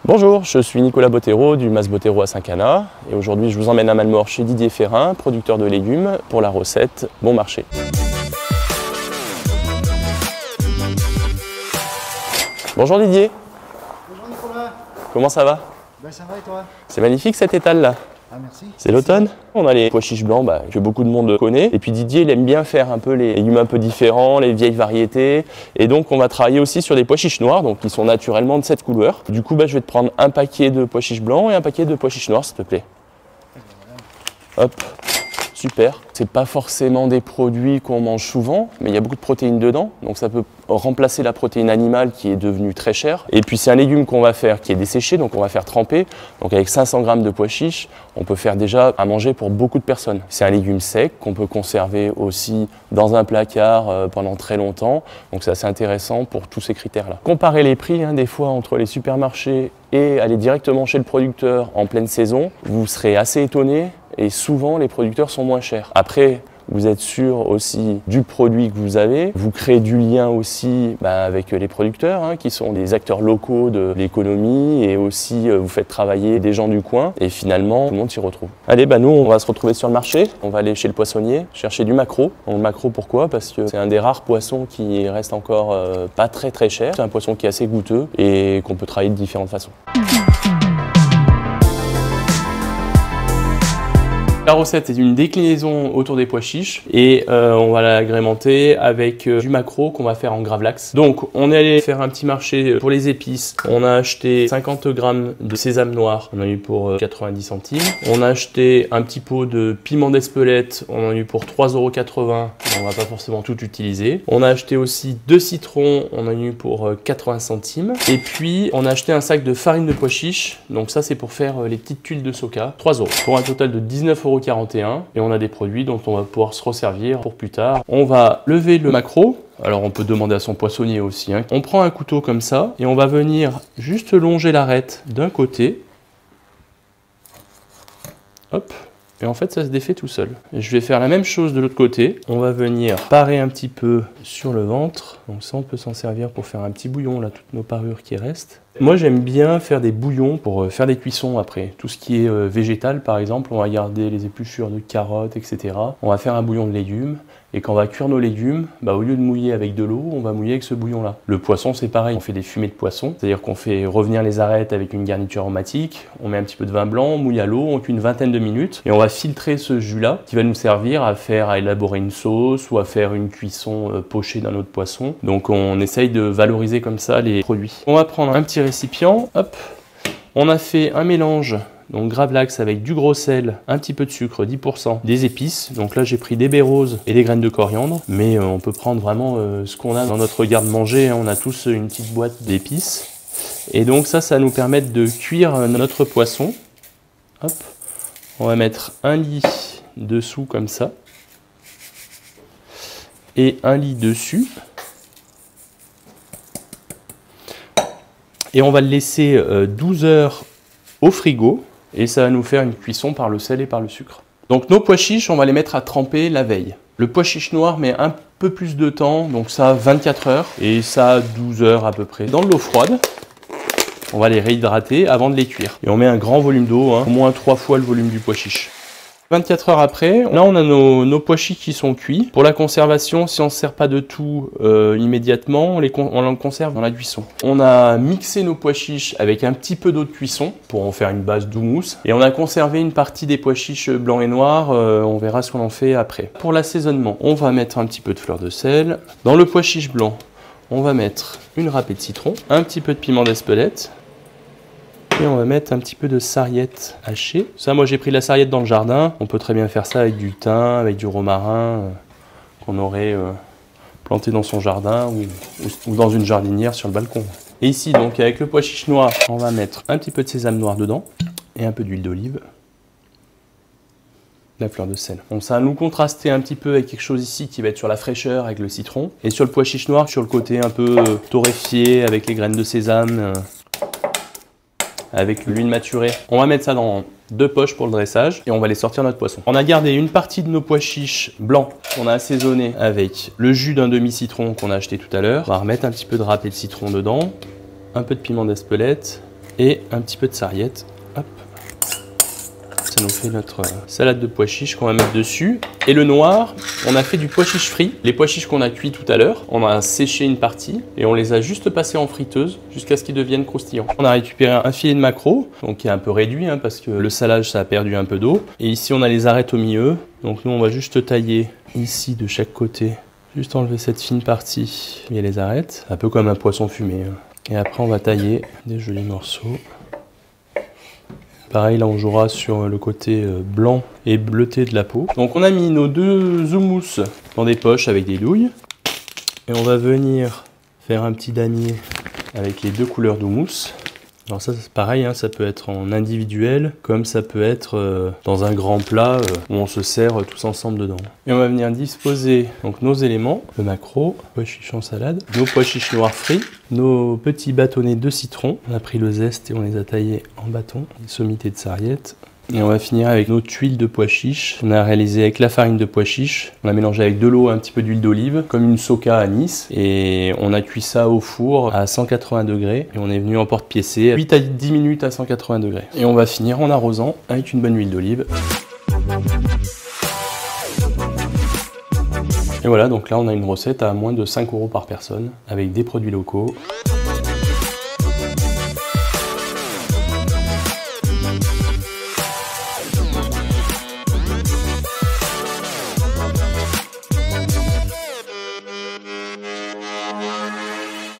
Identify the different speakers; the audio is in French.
Speaker 1: Bonjour, je suis Nicolas Bottero du Mas Bottero à Saint-Cana et aujourd'hui je vous emmène à Malmort chez Didier Ferrin, producteur de légumes, pour la recette Bon Marché. Bonjour Didier.
Speaker 2: Bonjour Nicolas.
Speaker 1: Comment ça va?
Speaker 2: Ben ça va et toi?
Speaker 1: C'est magnifique cet étal là.
Speaker 2: Ah merci.
Speaker 1: C'est l'automne. On a les pois chiches blancs que beaucoup de monde connaît. Et puis Didier, il aime bien faire un peu les légumes un peu différents, les vieilles variétés. Et donc on va travailler aussi sur des pois chiches noirs, donc qui sont naturellement de cette couleur. Du coup, je vais te prendre un paquet de pois chiches blancs et un paquet de pois chiches noirs, s'il te plaît. Hop, super. C'est pas forcément des produits qu'on mange souvent, mais il y a beaucoup de protéines dedans. Donc ça peut remplacer la protéine animale qui est devenue très chère. Et puis c'est un légume qu'on va faire qui est desséché, donc on va faire tremper. Donc avec 500 g de pois chiches, on peut faire déjà à manger pour beaucoup de personnes. C'est un légume sec qu'on peut conserver aussi dans un placard pendant très longtemps. Donc c'est assez intéressant pour tous ces critères-là. Comparer les prix des fois entre les supermarchés et aller directement chez le producteur en pleine saison, vous serez assez étonné et souvent les producteurs sont moins chers. Après, vous êtes sûr aussi du produit que vous avez. Vous créez du lien aussi avec les producteurs qui sont des acteurs locaux de l'économie et aussi vous faites travailler des gens du coin et finalement tout le monde s'y retrouve. Allez, nous on va se retrouver sur le marché. On va aller chez le poissonnier chercher du maquereau. Donc, le maquereau pourquoi? Parce que c'est un des rares poissons qui reste encore pas très cher. C'est un poisson qui est assez goûteux et qu'on peut travailler de différentes façons. La recette est une déclinaison autour des pois chiches et on va l'agrémenter avec du maquereau qu'on va faire en gravlax. Donc on est allé faire un petit marché pour les épices. On a acheté 50 g de sésame noir, on a eu pour 90 centimes. On a acheté un petit pot de piment d'Espelette, on en a eu pour 3,80 €. On va pas forcément tout utiliser. On a acheté aussi 2 citrons, on en a eu pour 80 centimes. Et puis on a acheté un sac de farine de pois chiches. Donc ça c'est pour faire les petites tuiles de soca, 3 € pour un total de 19,41 € et on a des produits dont on va pouvoir se resservir pour plus tard. On va lever le maquereau. Alors on peut demander à son poissonnier aussi. On prend un couteau comme ça et on va venir juste longer l'arête d'un côté. Hop. Et en fait ça se défait tout seul. Et je vais faire la même chose de l'autre côté. On va venir parer un petit peu sur le ventre. Donc ça on peut s'en servir pour faire un petit bouillon, là toutes nos parures qui restent. Moi j'aime bien faire des bouillons pour faire des cuissons après. Tout ce qui est végétal par exemple, on va garder les épluchures de carottes, etc. On va faire un bouillon de légumes. Et quand on va cuire nos légumes, au lieu de mouiller avec de l'eau, on va mouiller avec ce bouillon-là. Le poisson, c'est pareil. On fait des fumées de poisson, c'est-à-dire qu'on fait revenir les arêtes avec une garniture aromatique, on met un petit peu de vin blanc, on mouille à l'eau, on cuit une vingtaine de minutes, et on va filtrer ce jus-là, qui va nous servir à élaborer une sauce ou à faire une cuisson pochée d'un autre poisson. Donc on essaye de valoriser comme ça les produits. On va prendre un petit récipient, hop, on a fait un mélange. Donc gravlax avec du gros sel, un petit peu de sucre, 10%, des épices. Donc là j'ai pris des baies roses et des graines de coriandre. Mais on peut prendre vraiment ce qu'on a dans notre garde-manger. On a tous une petite boîte d'épices. Et donc ça nous permet de cuire notre poisson. Hop. On va mettre un lit dessous comme ça. Et un lit dessus. Et on va le laisser 12 heures au frigo. Et ça va nous faire une cuisson par le sel et par le sucre. Donc nos pois chiches, on va les mettre à tremper la veille. Le pois chiche noir met un peu plus de temps, donc ça a 24 heures et ça a 12 heures à peu près. Dans de l'eau froide, on va les réhydrater avant de les cuire. Et on met un grand volume d'eau, au moins 3 fois le volume du pois chiche. 24 heures après, là on a nos pois chiches qui sont cuits. Pour la conservation, si on ne se sert pas de tout immédiatement, on les conserve dans la cuisson. On a mixé nos pois chiches avec un petit peu d'eau de cuisson pour en faire une base d'houmous. Et on a conservé une partie des pois chiches blancs et noirs, on verra ce qu'on en fait après. Pour l'assaisonnement, on va mettre un petit peu de fleur de sel. Dans le pois chiche blanc, on va mettre une râpée de citron, un petit peu de piment d'Espelette. Et on va mettre un petit peu de sarriette hachée. Ça, moi j'ai pris la sarriette dans le jardin. On peut très bien faire ça avec du thym, avec du romarin qu'on aurait planté dans son jardin ou dans une jardinière sur le balcon. Et ici, donc avec le pois chiche noir, on va mettre un petit peu de sésame noir dedans et un peu d'huile d'olive. La fleur de sel. Donc ça va nous contraster un petit peu avec quelque chose ici qui va être sur la fraîcheur avec le citron. Et sur le pois chiche noir, sur le côté un peu torréfié avec les graines de sésame. Avec l'huile maturée. On va mettre ça dans 2 poches pour le dressage et on va les sortir notre poisson. On a gardé une partie de nos pois chiches blancs qu'on a assaisonné avec le jus d'un demi-citron qu'on a acheté tout à l'heure. On va remettre un petit peu de râpé de citron dedans, un peu de piment d'Espelette et un petit peu de sarriette. Hop. Ça nous fait notre salade de pois chiches qu'on va mettre dessus. Et le noir, on a fait du pois chiche frit. Les pois chiches qu'on a cuits tout à l'heure, on a séché une partie et on les a juste passés en friteuse jusqu'à ce qu'ils deviennent croustillants. On a récupéré un filet de maquereau, donc qui est un peu réduit parce que le salage ça a perdu un peu d'eau. Et ici on a les arêtes au milieu. Donc nous on va juste tailler ici de chaque côté. Juste enlever cette fine partie. Il y a les arêtes, un peu comme un poisson fumé. Et après on va tailler des jolis morceaux. Pareil, là on jouera sur le côté blanc et bleuté de la peau. Donc on a mis nos 2 houmous dans des poches avec des douilles. Et on va venir faire un petit damier avec les 2 couleurs d'houmous. Alors ça c'est pareil, ça peut être en individuel, comme ça peut être dans un grand plat où on se sert tous ensemble dedans. Et on va venir disposer donc nos éléments, le maquereau, pois chiches en salade, nos pois chiches noirs frits, nos petits bâtonnets de citron. On a pris le zeste et on les a taillés en bâtons, des sommités de sarriette. Et on va finir avec nos tuiles de pois chiches. On a réalisé avec la farine de pois chiches. On a mélangé avec de l'eau, un petit peu d'huile d'olive, comme une soca à Nice. Et on a cuit ça au four à 180 degrés. Et on est venu en porte-piécé 8 à 10 minutes à 180 degrés. Et on va finir en arrosant avec une bonne huile d'olive. Et voilà, donc là on a une recette à moins de 5 € par personne, avec des produits locaux.